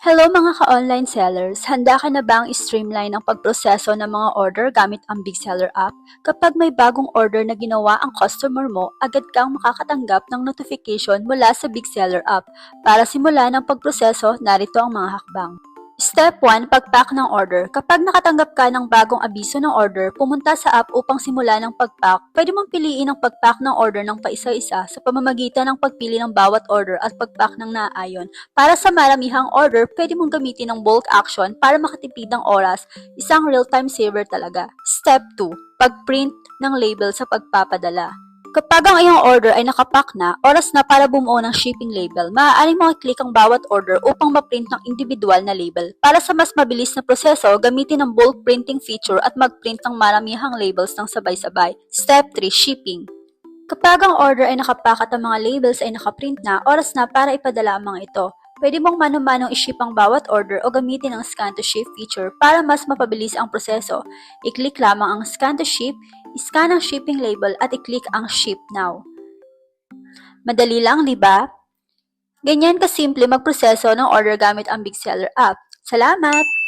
Hello mga ka-online sellers! Handa ka na ba ang streamline ang pagproseso ng mga order gamit ang Big Seller app? Kapag may bagong order na ginawa ang customer mo, agad kang makakatanggap ng notification mula sa Big Seller app. Para simulan ang pagproseso, narito ang mga hakbang. Step 1. Pag-pack ng order. Kapag nakatanggap ka ng bagong abiso ng order, pumunta sa app upang simulan ng pag-pack. Pwede mong piliin ang pag-pack ng order ng paisa-isa sa pamamagitan ng pagpili ng bawat order at pag-pack ng naaayon. Para sa maramihang order, pwede mong gamitin ang bulk action para makatipid ng oras. Isang real-time saver talaga. Step 2. Pag-print ng label sa pagpapadala. Kapag ang iyong order ay nakapack na, oras na para bumuo ng shipping label. Maaaring makiklik ang bawat order upang ma-print ng individual na label. Para sa mas mabilis na proseso, gamitin ang bulk printing feature at mag-print ng maramihang labels ng sabay-sabay. Step 3. Shipping. Kapag ang order ay nakapack at ang mga labels ay nakaprint na, oras na para ipadala ang mga ito. Pwede mong mano-manong iship ang bawat order o gamitin ang scan to ship feature para mas mapabilis ang proseso. I-click lamang ang scan to ship, i-scan ang shipping label at i-click ang ship now. Madali lang, di ba? Ganyan kasimple magproseso ng order gamit ang Big Seller app. Salamat!